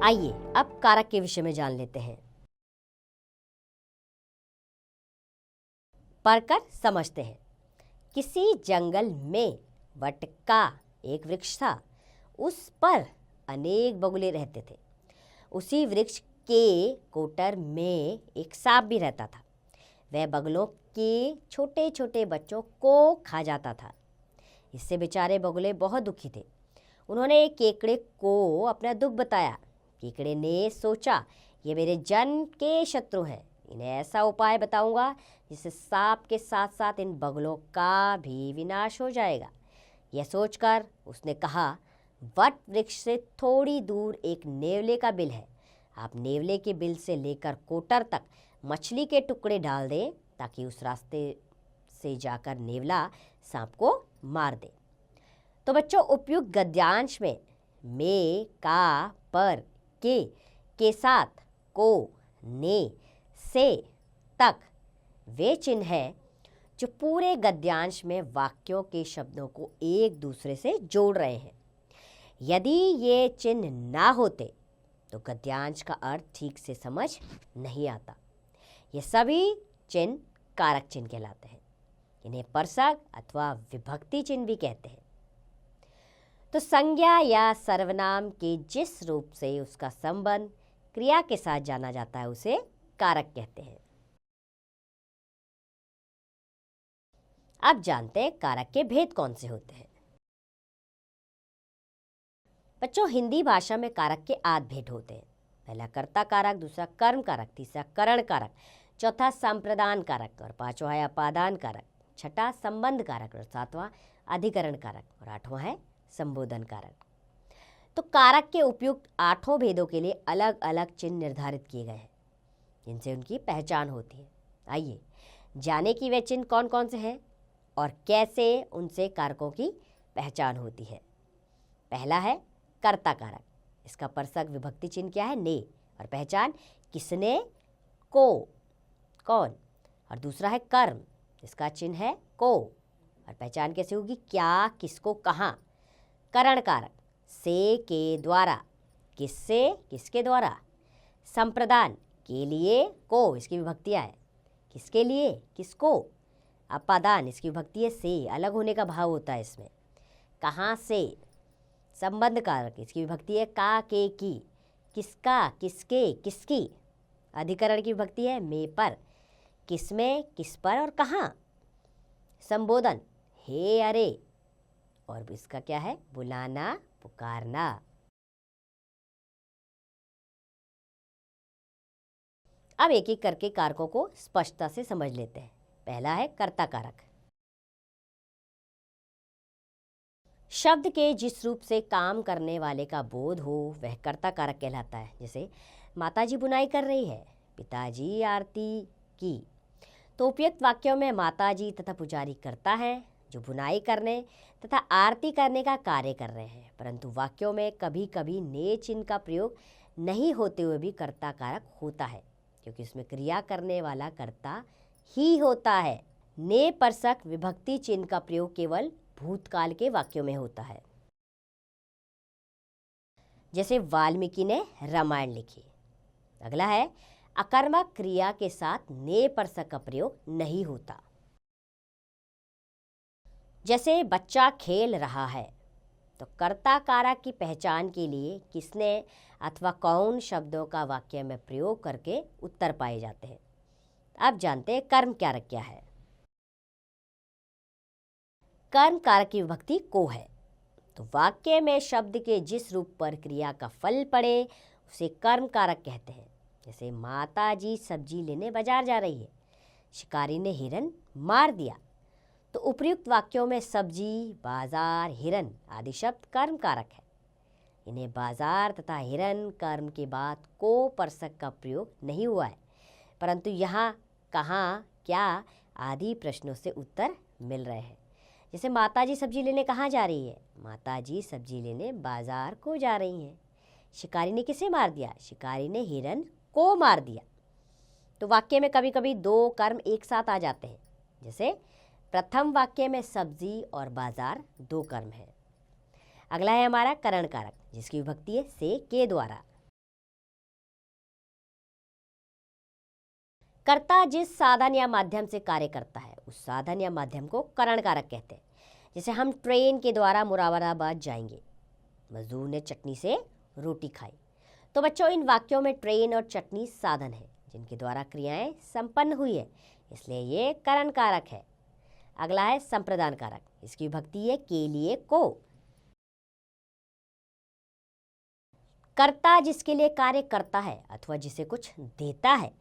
आइए अब कारक के विषय में जान लेते हैं। पढ़कर समझते हैं। किसी जंगल में वट का एक वृक्ष था। उस पर अनेक बगुले रहते थे। उसी वृक्ष के कोटर में एक सांप भी रहता था। वह बगुलों के छोटे छोटे बच्चों को खा जाता था। इससे बेचारे बगुले बहुत दुखी थे। उन्होंने एक केकड़े को अपना दुख बताया। केकड़े ने सोचा, ये मेरे जन्म के शत्रु हैं, इन्हें ऐसा उपाय बताऊंगा जिससे सांप के साथ साथ इन बगुलों का भी विनाश हो जाएगा। यह सोचकर उसने कहा, वट वृक्ष से थोड़ी दूर एक नेवले का बिल है। आप नेवले के बिल से लेकर कोटर तक मछली के टुकड़े डाल दें ताकि उस रास्ते से जाकर नेवला सांप को मार दे। तो बच्चों, उपयुक्त गद्यांश में का, पर, के साथ को, ने, से तक वे चिन्ह हैं जो पूरे गद्यांश में वाक्यों के शब्दों को एक दूसरे से जोड़ रहे हैं। यदि ये चिन्ह ना होते तो गद्यांश का अर्थ ठीक से समझ नहीं आता। ये सभी चिन्ह कारक चिन्ह कहलाते हैं। इन्हें परसक अथवा विभक्ति चिन्ह भी कहते हैं। तो संज्ञा या सर्वनाम के जिस रूप से उसका संबंध क्रिया के साथ जाना जाता है उसे कारक कहते हैं। अब जानते हैं कारक के भेद कौन से होते हैं। बच्चों, हिंदी भाषा में कारक के 8 भेद होते हैं। पहला कर्ता कारक, दूसरा कर्म कारक, तीसरा करण कारक, चौथा संप्रदान कारक और पांचवा है अपादान कारक, छठा संबंध कारक और सातवां अधिकरण कारक और आठवां है संबोधन कारक। तो कारक के उपयुक्त 8 भेदों के लिए अलग अलग चिन्ह निर्धारित किए गए हैं जिनसे उनकी पहचान होती है। आइए जाने कि वे चिन्ह कौन कौन से हैं और कैसे उनसे कारकों की पहचान होती है। पहला है कर्ता कारक। इसका परसक विभक्ति चिन्ह क्या है? ने, और पहचान किसने, को, कौन। और दूसरा है कर्म। इसका चिन्ह है को, और पहचान कैसे होगी? क्या, किसको, कहाँ। करण कारक, से, के द्वारा, किससे, किसके द्वारा। संप्रदान, के लिए, को, इसकी विभक्तियाँ है, किसके लिए, किसको। अपादान, इसकी विभक्ति है से, अलग होने का भाव होता है इसमें, कहाँ से। संबंध कारक, इसकी विभक्ति है का, के, की, किसका, किसके, किसकी। अधिकरण की विभक्ति है में, पर, किसमें, किस पर और कहाँ। संबोधन, हे, अरे, और इसका क्या है? बुलाना, पुकारना। अब एक एक करके कारकों को स्पष्टता से समझ लेते हैं। पहला है कर्ता कारक। शब्द के जिस रूप से काम करने वाले का बोध हो वह कर्ता कारक कहलाता है। जैसे माताजी बुनाई कर रही है, पिताजी आरती की। तो उपयुक्त वाक्यों में माताजी तथा पुजारी कर्ता है जो बुनाई करने तथा आरती करने का कार्य कर रहे हैं, परंतु वाक्यों में कभी कभी ने चिन्ह का प्रयोग नहीं होते हुए भी कर्ता कारक होता है क्योंकि इसमें क्रिया करने वाला कर्ता ही होता है। ने परसक विभक्ति चिन्ह का प्रयोग केवल भूतकाल के वाक्यों में होता है। जैसे वाल्मीकि ने रामायण लिखी। अगला है अकर्मक क्रिया के साथ ने परसक का प्रयोग नहीं होता। जैसे बच्चा खेल रहा है, तो कर्ता कारक की पहचान के लिए किसने अथवा कौन शब्दों का वाक्य में प्रयोग करके उत्तर पाए जाते हैं। अब जानते हैं कर्म कारक क्या है। कर्म कारक की विभक्ति को है, तो वाक्य में शब्द के जिस रूप पर क्रिया का फल पड़े उसे कर्म कारक कहते हैं। जैसे माता जी सब्जी लेने बाजार जा रही है, शिकारी ने हिरन मार दिया। तो उपयुक्त वाक्यों में सब्जी, बाजार, हिरन आदि शब्द कर्म कारक है। इन्हें बाजार तथा हिरन कर्म के बाद को परसक का प्रयोग नहीं हुआ है, परंतु यहाँ कहाँ, क्या आदि प्रश्नों से उत्तर मिल रहे हैं। जैसे माताजी सब्जी लेने कहाँ जा रही है? माताजी सब्जी लेने बाजार को जा रही हैं। शिकारी ने किसे मार दिया? शिकारी ने हिरन को मार दिया। तो वाक्य में कभी कभी 2 कर्म एक साथ आ जाते हैं। जैसे प्रथम वाक्य में सब्जी और बाजार 2 कर्म है। अगला है हमारा करण कारक जिसकी विभक्ति है से, के द्वारा। कर्ता जिस साधन या माध्यम से कार्य करता है उस साधन या माध्यम को करण कारक कहते हैं। जैसे हम ट्रेन के द्वारा मुरादाबाद जाएंगे, मजदूर ने चटनी से रोटी खाई। तो बच्चों, इन वाक्यों में ट्रेन और चटनी साधन है जिनके द्वारा क्रियाएं संपन्न हुई है, इसलिए ये करण कारक है। अगला है संप्रदान कारक। इसकी विभक्ति है के लिए को। कर्ता जिसके लिए कार्य करता है अथवा जिसे कुछ देता है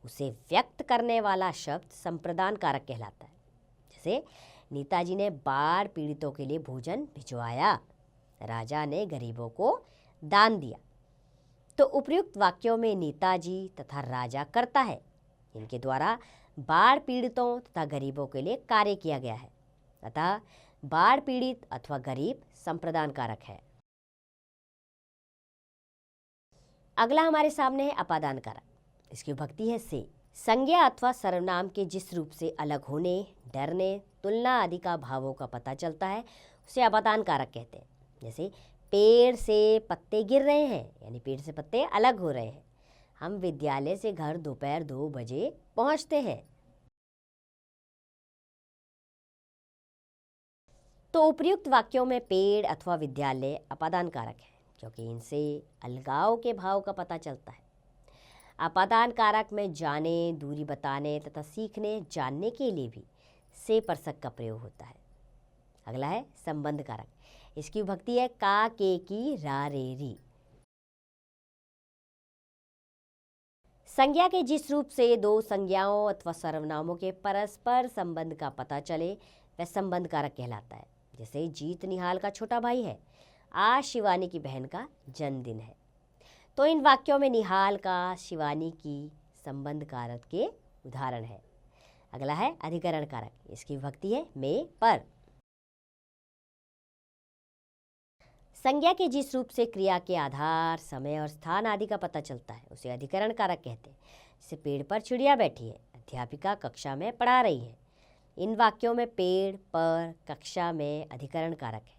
उसे व्यक्त करने वाला शब्द संप्रदान कारक कहलाता है। जैसे नेताजी ने बाढ़ पीड़ितों के लिए भोजन भिजवाया, राजा ने गरीबों को दान दिया। तो उपयुक्त वाक्यों में नेताजी तथा राजा कर्ता है, इनके द्वारा बाढ़ पीड़ितों तथा गरीबों के लिए कार्य किया गया है। अतः बाढ़ पीड़ित अथवा गरीब संप्रदान कारक है। अगला हमारे सामने है अपादान कारक। इसकी विभक्ति है से। संज्ञा अथवा सर्वनाम के जिस रूप से अलग होने, डरने, तुलना आदि का भावों का पता चलता है उसे अपादान कारक कहते हैं। जैसे पेड़ से पत्ते गिर रहे हैं, यानी पेड़ से पत्ते अलग हो रहे हैं। हम विद्यालय से घर दोपहर 2 बजे पहुंचते हैं। तो उपयुक्त वाक्यों में पेड़ अथवा विद्यालय अपादान कारक है, क्योंकि इनसे अलगाव के भाव का पता चलता है। अपादान कारक में जाने, दूरी बताने तथा सीखने, जानने के लिए भी से परसक का प्रयोग होता है। अगला है संबंध कारक। इसकी विभक्ति है का, के, की, रा, रे, री। संज्ञा के जिस रूप से दो संज्ञाओं अथवा सर्वनामों के परस्पर संबंध का पता चले वह संबंध कारक कहलाता है। जैसे जीत निहाल का छोटा भाई है, आज शिवानी की बहन का जन्मदिन है। तो इन वाक्यों में निहाल का, शिवानी की संबंध कारक के उदाहरण है। अगला है अधिकरण कारक। इसकी विभक्ति है में, पर। संज्ञा के जिस रूप से क्रिया के आधार, समय और स्थान आदि का पता चलता है उसे अधिकरण कारक कहते हैं। जैसे पेड़ पर चिड़िया बैठी है, अध्यापिका कक्षा में पढ़ा रही है। इन वाक्यों में पेड़, पर, कक्षा में अधिकरण कारक है,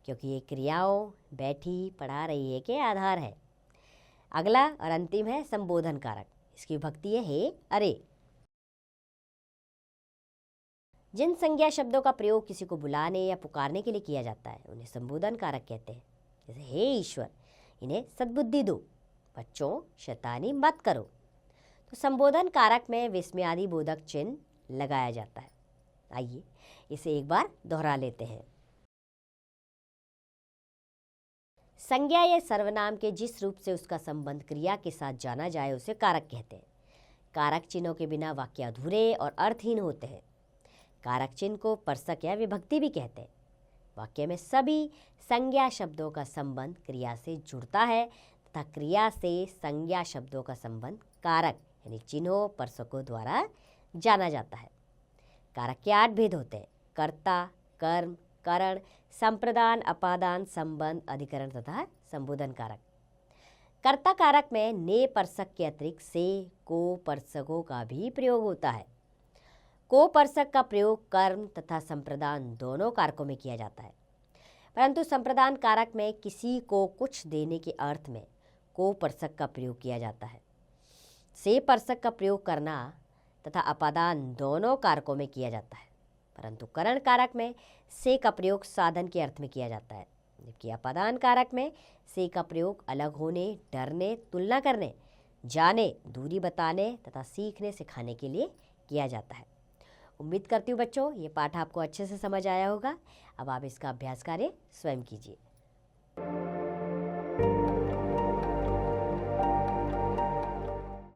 क्योंकि ये क्रियाओं बैठी, पढ़ा रही है के आधार है। अगला और अंतिम है संबोधन कारक। इसकी विभक्ति है हे, अरे। जिन संज्ञा शब्दों का प्रयोग किसी को बुलाने या पुकारने के लिए किया जाता है उन्हें संबोधन कारक कहते हैं। जैसे हे ईश्वर, इन्हें सद्बुद्धि दो, बच्चों शैतानी मत करो। तो संबोधन कारक में विस्मयादि बोधक चिन्ह लगाया जाता है। आइए इसे एक बार दोहरा लेते हैं। संज्ञा या सर्वनाम के जिस रूप से उसका संबंध क्रिया के साथ जाना जाए उसे कारक कहते हैं। कारक चिन्हों के बिना वाक्य अधूरे और अर्थहीन होते हैं। कारक चिन्ह को परसक या विभक्ति भी कहते हैं। वाक्य में सभी संज्ञा शब्दों का संबंध क्रिया से जुड़ता है तथा क्रिया से संज्ञा शब्दों का संबंध कारक यानी चिन्हों, परसकों द्वारा जाना जाता है। कारक के 8 भेद होते हैं: कर्ता, कर्म, करण, संप्रदान, अपादान, संबंध, अधिकरण तथा संबोधन कारक। कर्ता कारक में ने परसक के अतिरिक्त से, को, परसकों का भी प्रयोग होता है। को परसक का प्रयोग कर्म तथा संप्रदान दोनों कारकों में किया जाता है, परंतु संप्रदान कारक में किसी को कुछ देने के अर्थ में को परसक का प्रयोग किया जाता है। से परसक का प्रयोग करना तथा अपादान दोनों कारकों में किया जाता है, परंतु करण कारक में से का प्रयोग साधन के अर्थ में किया जाता है, जबकि अपादान कारक में से का प्रयोग अलग होने, डरने, तुलना करने, जाने, दूरी बताने तथा सीखने, सिखाने के लिए किया जाता है। उम्मीद करती हूँ बच्चों ये पाठ आपको अच्छे से समझ आया होगा। अब आप इसका अभ्यास कार्य स्वयं कीजिए।